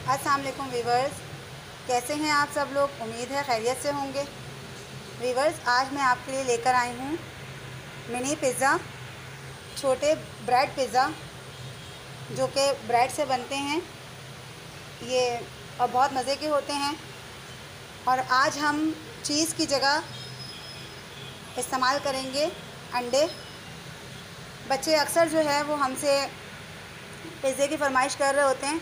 अस्सलाम वालेकुम वीवर्स, कैसे हैं आप सब लोग। उम्मीद है खैरियत से होंगे। वीवर्स, आज मैं आपके लिए लेकर आई हूँ मिनी पिज़्ज़ा, छोटे ब्रेड पिज़्ज़ा जो कि ब्रेड से बनते हैं ये और बहुत मज़े के होते हैं। और आज हम चीज़ की जगह इस्तेमाल करेंगे अंडे। बच्चे अक्सर जो है वो हमसे पिज़्ज़े की फरमाइश कर रहे होते हैं,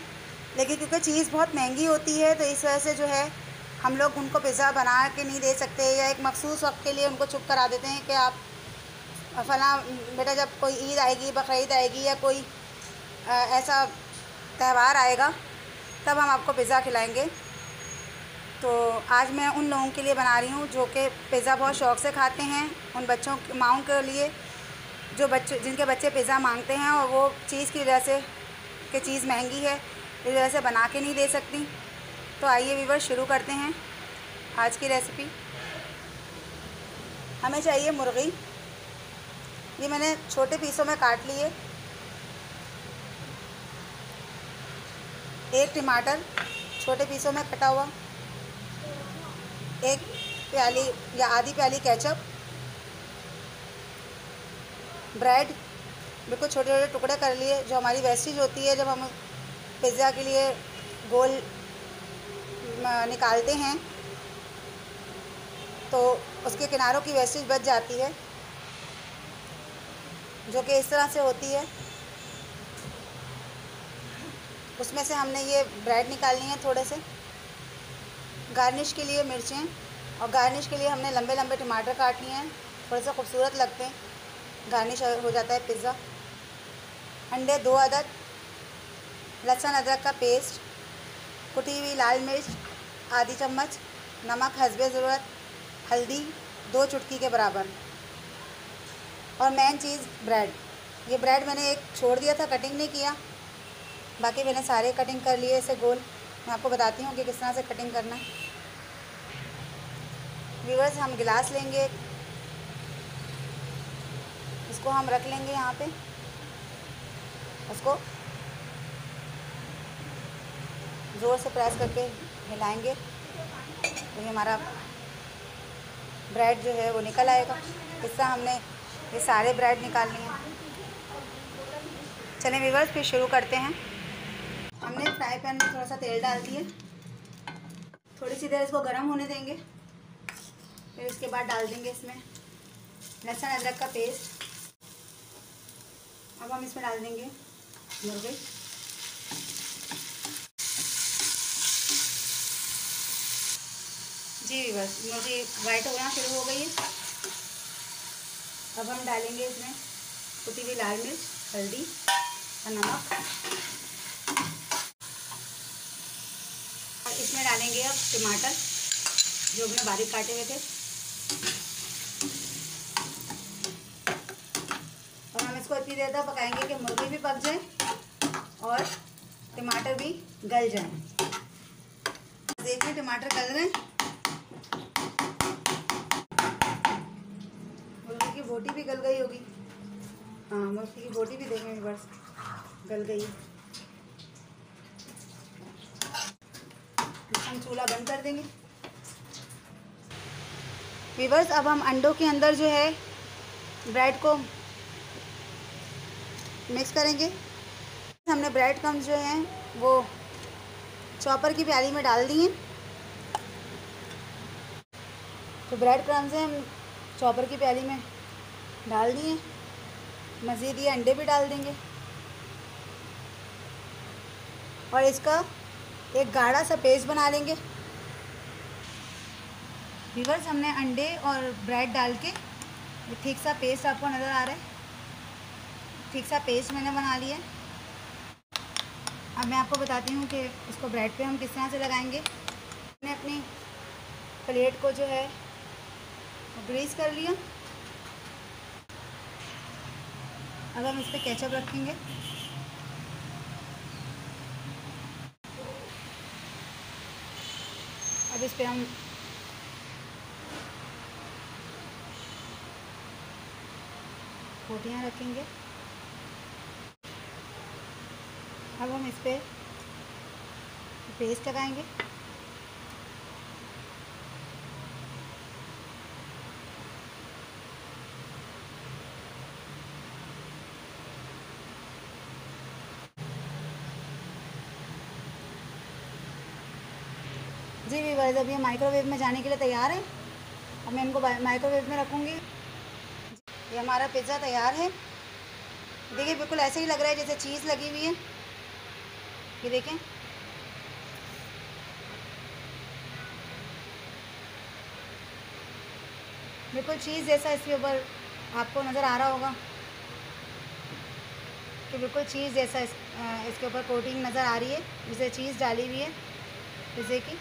लेकिन क्योंकि चीज़ बहुत महंगी होती है तो इस वजह से जो है हम लोग उनको पिज़्ज़ा बना के नहीं दे सकते, या एक मखसूस वक्त के लिए उनको चुप करा देते हैं कि आप फ़लाँ बेटा जब कोई ईद आएगी, बकरीद आएगी या कोई ऐसा त्यौहार आएगा तब हम आपको पिज़्ज़ा खिलाएंगे। तो आज मैं उन लोगों के लिए बना रही हूँ जो कि पिज़्ज़ा बहुत शौक़ से खाते हैं, उन बच्चों माँओं के लिए जो बच्चे जिनके बच्चे पिज़्ज़ा मांगते हैं और वो चीज़ की वजह से कि चीज़ महंगी है इस वजह से बना के नहीं दे सकती। तो आइए व्यूअर्स, शुरू करते हैं आज की रेसिपी। हमें चाहिए मुर्गी। ये मैंने छोटे पीसों में काट लिए। एक टमाटर छोटे पीसों में कटा हुआ, एक प्याली या आधी प्याली केचप, ब्रेड बिल्कुल छोटे छोटे टुकड़े कर लिए। जो हमारी वेस्टेज होती है जब हम पिज़्ज़ा के लिए गोल निकालते हैं तो उसके किनारों की वेस्टेज बच जाती है, जो कि इस तरह से होती है। उसमें से हमने ये ब्रेड निकालनी है थोड़े से। गार्निश के लिए मिर्चें, और गार्निश के लिए हमने लंबे लंबे टमाटर काट लिए हैं, थोड़े से खूबसूरत लगते हैं, गार्निश हो जाता है पिज़्ज़ा। अंडे 2 अदद, लहसुन अदरक का पेस्ट, कुटी हुई लाल मिर्च आधी चम्मच, नमक हस्बे ज़रूरत, हल्दी 2 चुटकी के बराबर, और मेन चीज़ ब्रेड। ये ब्रेड मैंने एक छोड़ दिया था, कटिंग नहीं किया, बाकी मैंने सारे कटिंग कर लिए इसे गोल। मैं आपको बताती हूँ कि किस तरह से कटिंग करना है। व्यूअर्स, हम गिलास लेंगे, इसको हम रख लेंगे यहाँ पे, उसको ज़ोर से प्रेस करके हिलाएंगे तो ये हमारा ब्रेड जो है वो निकल आएगा। इस तरह हमने ये सारे ब्रेड निकालने हैं। चलें व्यूअर्स, फिर शुरू करते हैं। हमने फ्राई पैन में थोड़ा सा तेल डाल दिए, थोड़ी सी देर इसको गर्म होने देंगे। फिर उसके बाद डाल देंगे इसमें लहसुन अदरक का पेस्ट। अब हम इसमें डाल देंगे मुर्गी। जी बस मुर्गी वाइट होना शुरू हो गई है। अब हम डालेंगे इसमें कुटी हुई लाल मिर्च, हल्दी और नमक, और इसमें डालेंगे अब टमाटर जो हमने बारीक काटे हुए थे, और हम इसको इतनी देर तक पकाएंगे कि मुर्गी भी पक जाए और टमाटर भी गल जाए। देखिए टमाटर गल गए, मुर्गी की बोटी भी गल गई होगी। हाँ, मुर्गी की बोटी भी देखेंगे बस गल गई। हम चूल्हा बंद कर देंगे। वीवर्स, अब हम अंडों के अंदर जो है ब्रेड को मिक्स करेंगे। हमने ब्रेड क्रम्स जो हैं वो चॉपर की प्याली में डाल दिए। तो ब्रेड क्रम्स हैं हम चॉपर की प्याली में डाल दिए। मज़ीद ये अंडे भी डाल देंगे और इसका एक गाढ़ा सा पेस्ट बना लेंगे। व्यूअर्स, हमने अंडे और ब्रेड डाल के ठीक सा पेस्ट, आपको नज़र आ रहा है, ठीक सा पेस्ट मैंने बना लिया है। अब मैं आपको बताती हूँ कि इसको ब्रेड पे हम किस तरह से लगाएंगे। मैंने अपनी प्लेट को जो है ग्रीस कर लिया। अब हम इस पर केचप रखेंगे। अब इस पर हम रोटियाँ रखेंगे। अब हम इस पर पेस्ट लगाएंगे। जी व्यूअर्स, अब ये माइक्रोवेव में जाने के लिए तैयार है। अब मैं इनको माइक्रोवेव में रखूँगी। ये हमारा पिज़्ज़ा तैयार है। देखिए बिल्कुल ऐसे ही लग रहा है जैसे चीज़ लगी हुई है। ये देखें, बिल्कुल चीज़ जैसा इसके ऊपर आपको नज़र आ रहा होगा कि बिल्कुल चीज़ जैसा इसके ऊपर कोटिंग नज़र आ रही है, जिसे चीज़ डाली हुई है पिज़्ज़े की।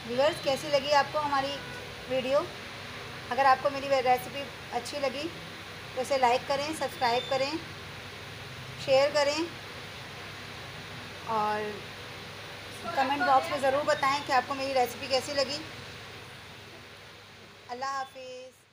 व्यूअर्स, कैसी लगी आपको हमारी वीडियो? अगर आपको मेरी रेसिपी अच्छी लगी तो इसे लाइक करें, सब्सक्राइब करें, शेयर करें और कमेंट बॉक्स में ज़रूर बताएं कि आपको मेरी रेसिपी कैसी लगी। अल्लाह हाफिज़।